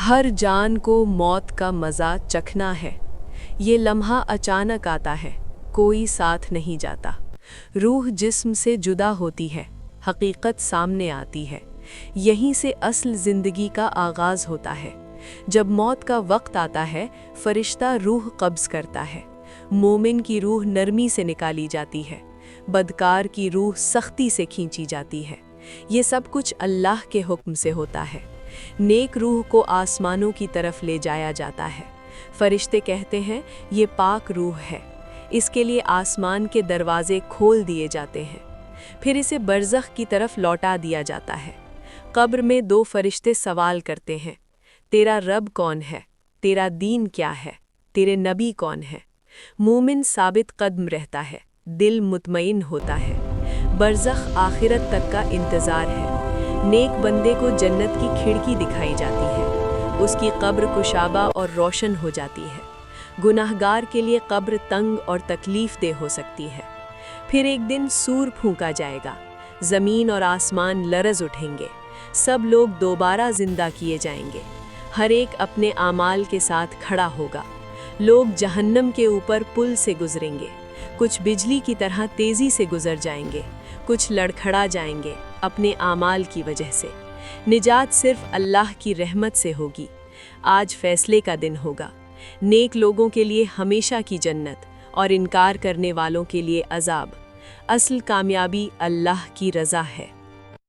हर जान को मौत का मज़ा चखना है। ये लम्हा अचानक आता है, कोई साथ नहीं जाता। रूह जिस्म से जुदा होती है, हकीकत सामने आती है। यहीं से असल ज़िंदगी का आगाज़ होता है। जब मौत का वक्त आता है, फरिश्ता रूह कब्ज़ करता है। मोमिन की रूह नरमी से निकाली जाती है, बदकार की रूह सख्ती से खींची जाती है। ये सब कुछ अल्लाह के हुक्म से होता है। नेक रूह को आसमानों की तरफ ले जाया जाता है। फरिश्ते कहते हैं, ये पाक रूह है। इसके लिए आसमान के दरवाजे खोल दिए जाते हैं। फिर इसे बरज़ख की तरफ लौटा दिया जाता है। कब्र में दो फरिश्ते सवाल करते हैं, तेरा रब कौन है? तेरा दीन क्या है? तेरे नबी कौन है? मोमिन साबित कदम रहता है, दिल मुतमईन होता है। बरज़ख आखिरत तक का इंतज़ार है। नेक बंदे को जन्नत की खिड़की दिखाई जाती है। उसकी कब्र कुशाबा और रोशन हो जाती है। गुनाहगार के लिए कब्र तंग और तकलीफ दे हो सकती है। फिर एक दिन सूर फूंका जाएगा, ज़मीन और आसमान लरज़ उठेंगे। सब लोग दोबारा ज़िंदा किए जाएंगे। हर एक अपने आमाल के साथ खड़ा होगा। लोग जहन्नम के ऊपर पुल से गुजरेंगे। कुछ बिजली की तरह तेज़ी से गुजर जाएंगे, कुछ लड़खड़ा जाएंगे अपने आमाल की वजह से। निजात सिर्फ अल्लाह की रहमत से होगी। आज फैसले का दिन होगा। नेक लोगों के लिए हमेशा की जन्नत और इनकार करने वालों के लिए अजाब। असल कामयाबी अल्लाह की रज़ा है।